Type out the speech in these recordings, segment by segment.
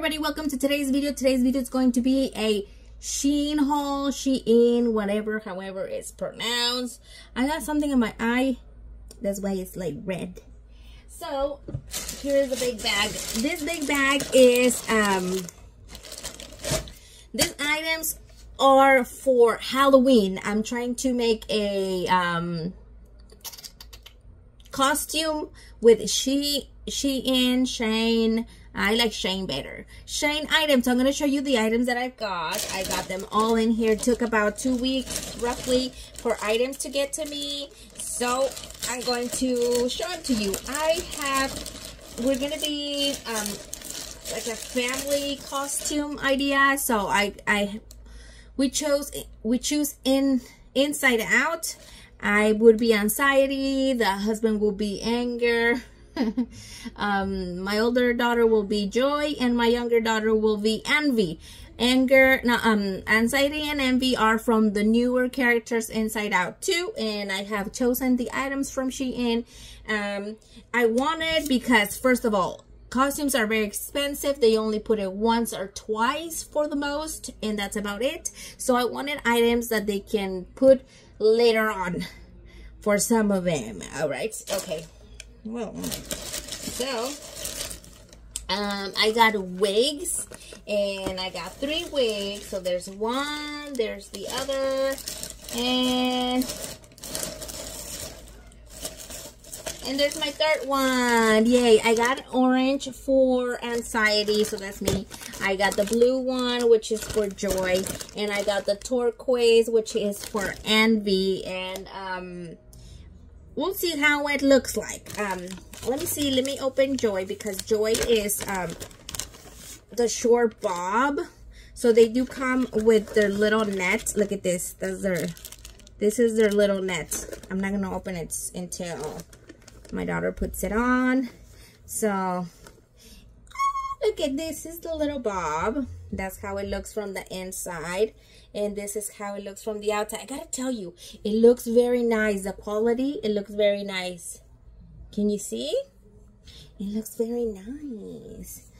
everybody, welcome to today's video. Today's video is going to be a Shein haul, Shein, whatever, however it's pronounced. I got something in my eye, that's why it's like red. So here's a big bag. This big bag is these items are for Halloween. I'm trying to make a costume with Shein. I like Shein better. Shein items. I'm going to show you the items that I've got. I got them all in here. It took about 2 weeks roughly for items to get to me. So I'm going to show them to you. We're going to be like a family costume idea. So we choose inside out. I would be anxiety. The husband will be anger. My older daughter will be joy, and my younger daughter will be envy. Anxiety and envy are from the newer characters Inside Out 2, and I have chosen the items from Shein. I wanted, because first of all, costumes are very expensive. They only put it once or twice for the most, and that's about it. So I wanted items that they can put later on for some of them. All right, okay. Well, so I got wigs, and I got 3 wigs. So there's one, there's the other, and there's my third one. Yay! I got orange for anxiety, so that's me. I got the blue one, which is for joy, and I got the turquoise, which is for envy. And we'll see how it looks like. Let me see. Let me open Joy, because Joy is the short bob. So they do come with their little net. Look at this. This is their little net. I'm not gonna open it until my daughter puts it on. So look at this. This is the little bob. That's how it looks from the inside, and this is how it looks from the outside. I gotta tell you, it looks very nice. The quality, it looks very nice. Can you see? It looks very nice.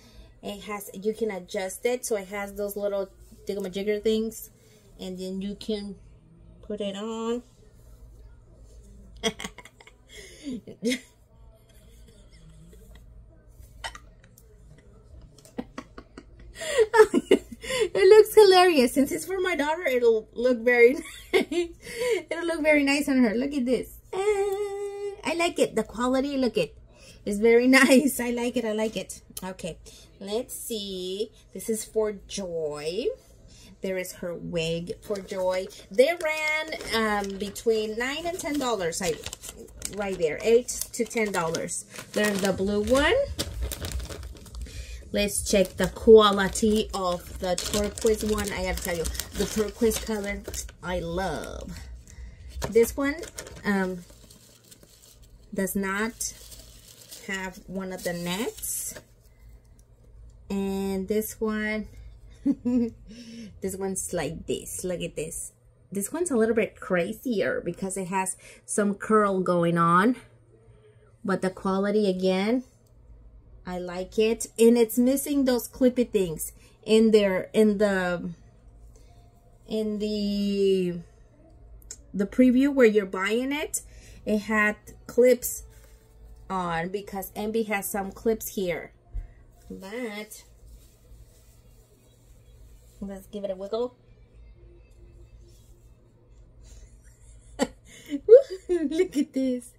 It has, you can adjust it, so it has those little thingamajigger things, and then you can put it on. It looks hilarious. Since it's for my daughter, it'll look very nice. It'll look very nice on her. Look at this. I like it. The quality, look it. It's very nice. I like it. I like it. Okay, let's see. This is for Joy. There is her wig for Joy. They ran between $9 and $10. Right there, $8 to $10. There's the blue one. Let's check the quality of the turquoise one. I gotta tell you, the turquoise color I love. This one does not have one of the nets, and this one this one's like this. Look at this. This one's a little bit crazier because it has some curl going on, but the quality, again, I like it. And it's missing those clippy things in there, in the preview where you're buying it. It had clips on because Envy has some clips here. But let's give it a wiggle. Look at this.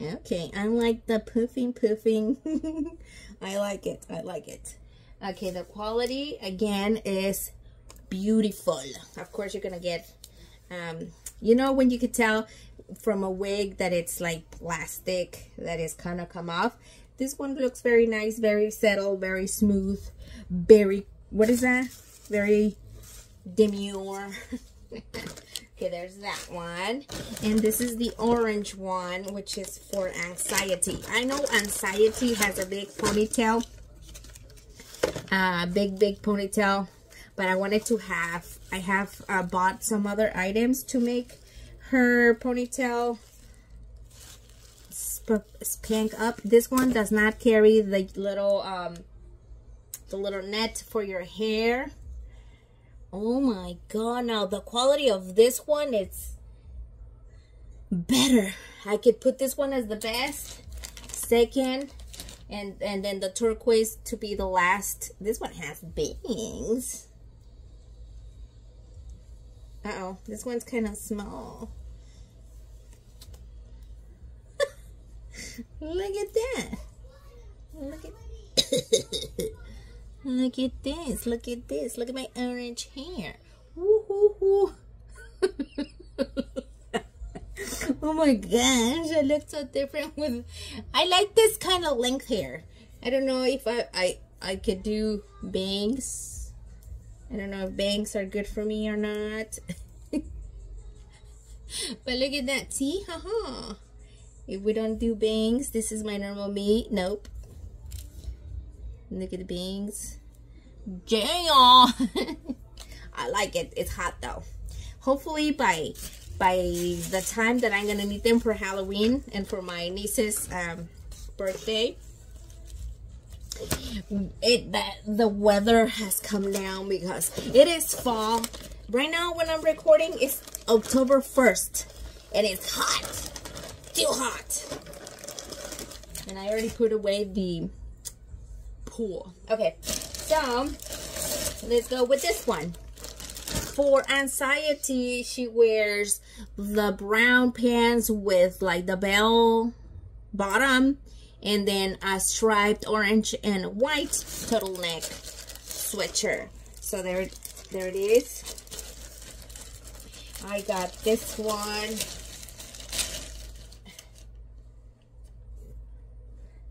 Okay, I like the poofing. I like it. I like it. Okay, the quality again is beautiful. Of course, you're gonna get you know, when you could tell from a wig that it's like plastic, that is kind of come off. This one looks very nice, very settled, very smooth, very, what is that? Very demure. Okay, there's that one. And this is the orange one, which is for anxiety. I know anxiety has a big ponytail. Big ponytail. But I wanted to have, I have bought some other items to make her ponytail spank up. This one does not carry the little net for your hair. Oh my god, now the quality of this one is better. I could put this one as the best, second, and then the turquoise to be the last. This one has bangs. Uh-oh, this one's kind of small. Look at that. Look at look at this. Look at this. Look at my orange hair. Woo hoo hoo. Oh my gosh, I look so different with. I like this kind of length hair. I don't know if I could do bangs. I don't know if bangs are good for me or not. But look at that. See? Haha. If we don't do bangs, this is my normal me. Nope. Look at the bangs. Damn. I like it. It's hot though. Hopefully by the time that I'm gonna need them for Halloween and for my niece's birthday, the weather has come down, because it is fall. Right now when I'm recording, it's October 1st and it's hot. Still hot. And I already put away the pool. Okay, so let's go with this one. For anxiety, she wears the brown pants with like the bell bottom, and then a striped orange and white turtleneck sweatshirt. So there it is. I got this one.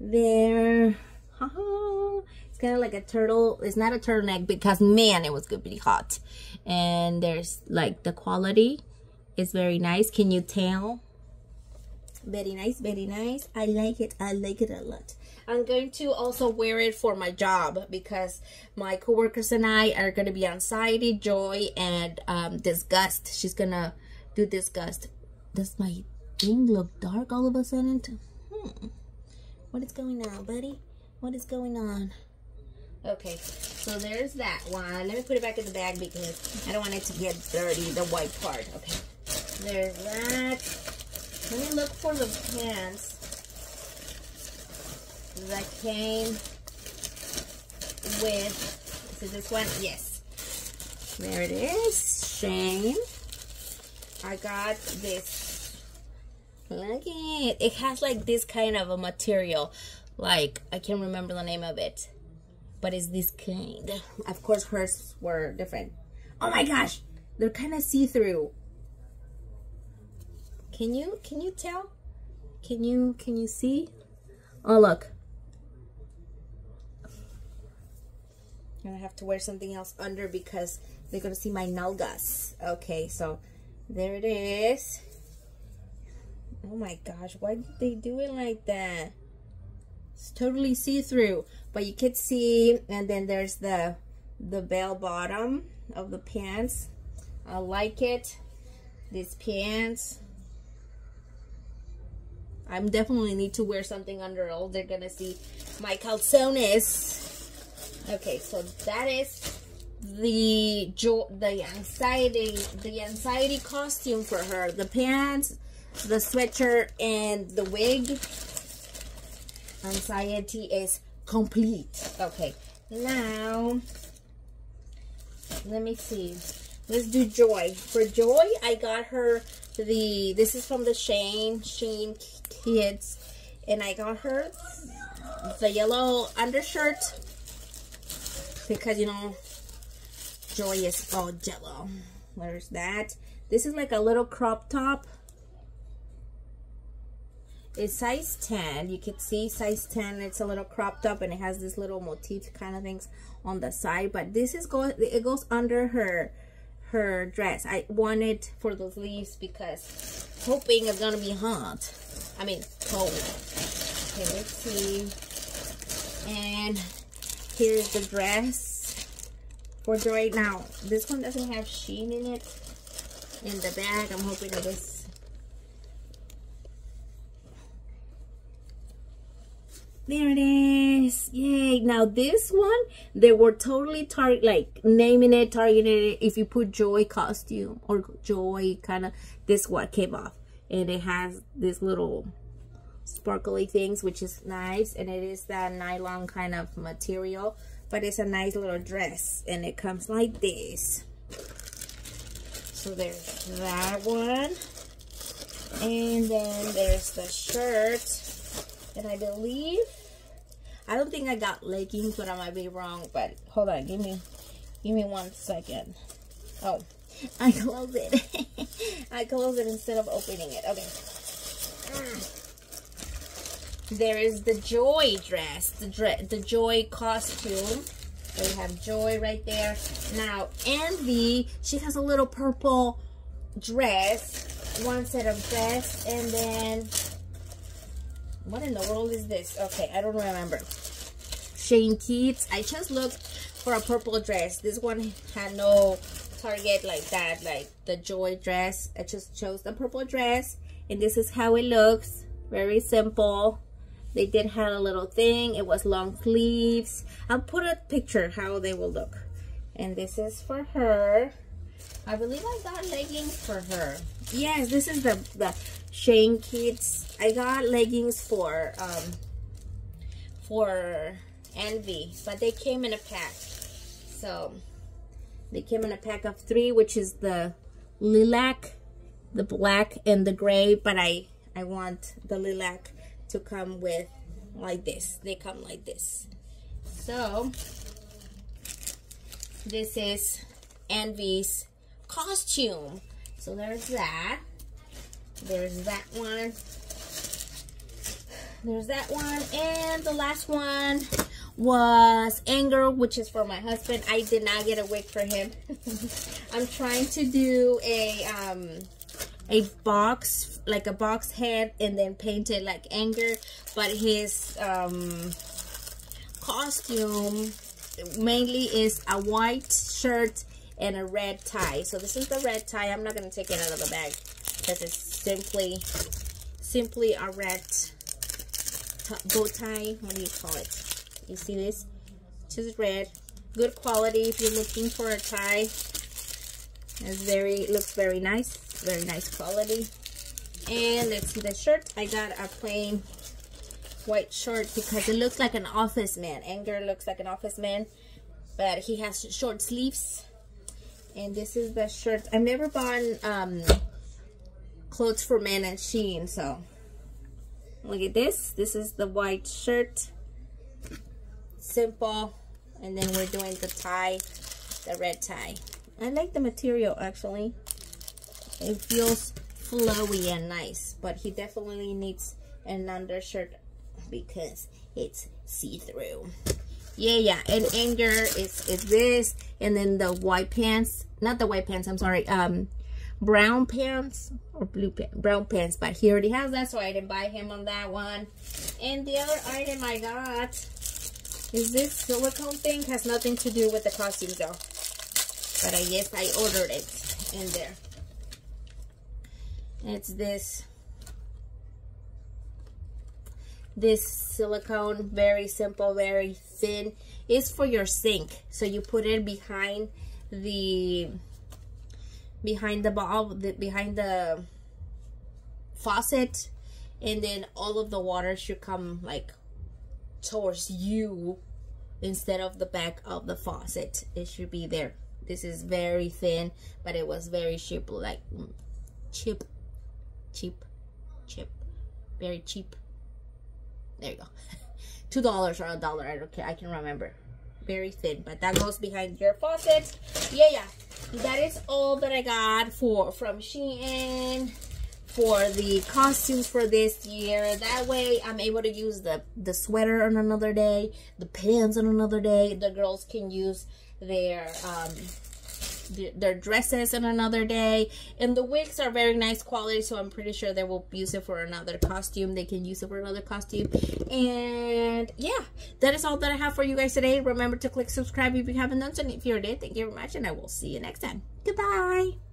There. It's kind of like a turtle. It's not a turtleneck because, man, it was gonna be hot. And there's like the quality is very nice. Can you tell? Very nice, very nice. I like it. I like it a lot. I'm going to also wear it for my job because my coworkers and I are going to be anxiety, joy, and disgust. She's going to do disgust. Does my thing look dark all of a sudden? What is going on, buddy? What is going on? Okay, so there's that one. Let me put it back in the bag because I don't want it to get dirty, the white part. Okay, there's that. Let me look for the pants that came with, is it this one? Yes. There it is. Shein. I got this. Look at it. It has like this kind of a material. Like, I can't remember the name of it. But it's this kind. Of course, hers were different. Oh my gosh. They're kind of see-through. Can you tell? Can you see? Oh, look. I'm gonna have to wear something else under because they're gonna see my nalgas. Okay, so there it is. Oh my gosh, why did they do it like that? It's totally see-through, but you could see, and then there's the bell bottom of the pants. I like it. These pants. I definitely need to wear something under all. They're gonna see my calzones. Okay, so that is the anxiety costume for her. The pants, the sweatshirt, and the wig. Anxiety is complete. Okay, now let me see. Let's do Joy. For Joy, I got her this is from the Shein Kids, and I got her the yellow undershirt because, you know, Joy is all jello. There's that. This is like a little crop top. It's size 10. You can see size 10. It's a little cropped up, and it has this little motif kind of things on the side. But this is it goes under her dress. I want it for the sleeves because hoping it's gonna be hot. I mean cold. Okay, let's see. And here's the dress for Joy. Now this one doesn't have Shein in it in the bag. I'm hoping it is. There it is. Yay. Now this one, they were totally naming it, targeting it. If you put Joy costume or Joy kind of, this what came off. And it has this little sparkly things, which is nice. And it is that nylon kind of material. But it's a nice little dress. And it comes like this. So there's that one. And then there's the shirt. And I believe, I don't think I got leggings, but I might be wrong. But hold on, give me 1 second. Oh, I closed it. I closed it instead of opening it. Okay. There is the Joy dress, the Joy costume. We have Joy right there. Now, Envy, she has a little purple dress, one set of dress, and then, what in the world is this? Okay, I don't remember. Shein Kids. I just looked for a purple dress. This one had no target like that, like the Joy dress. I just chose the purple dress, and this is how it looks. Very simple. They did have a little thing. It was long sleeves. I'll put a picture how they will look. And this is for her. I believe I got leggings for her. Yes, this is the Shein Kids. I got leggings for Envy, but they came in a pack. So they came in a pack of 3, which is the lilac, the black, and the gray. But I want the lilac to come with like this. They come like this. So this is Envy's costume. So there's that. There's that one. There's that one. And the last one was Anger, which is for my husband. I did not get a wig for him. I'm trying to do a box, like a box head, and then paint it like Anger. But his costume mainly is a white shirt and a red tie. So this is the red tie. I'm not going to take it out of the bag because it's simply a red bow tie. What do you call it? You see this? Just red. Good quality if you're looking for a tie. It looks very nice. Very nice quality. And let's see the shirt. I got a plain white shirt because it looks like an office man. Anger looks like an office man, but he has short sleeves. And this is the shirt. I've never bought clothes for men at Shein, so look at this. This is the white shirt. Simple. And then we're doing the tie, the red tie. I like the material actually. It feels flowy and nice, but he definitely needs an undershirt because it's see-through. Yeah, and Anger is this, and then the white pants, not the white pants, I'm sorry, brown pants or blue pants, brown pants, but he already has that, so I didn't buy him on that one. And the other item I got is this silicone thing. Has nothing to do with the costume though, but I guess I ordered it in there. It's this silicone, very simple, very thin. It's for your sink, so you put it behind the faucet, and then all of the water should come like towards you instead of the back of the faucet. It should be there. This is very thin, but it was very cheap, like cheap, very cheap. There you go. $2 or $1, I don't care, I can remember. Very thin, but that goes behind your faucet. Yeah, that is all that I got from Shein for the costumes for this year. That way I'm able to use the sweater on another day, the pants on another day. The girls can use their dresses on another day, and the wigs are very nice quality, so I'm pretty sure they will use it for another costume. They can use it for another costume. And yeah, that is all that I have for you guys today. Remember to click subscribe if you haven't done so, and if you did, thank you very much, and I will see you next time. Goodbye.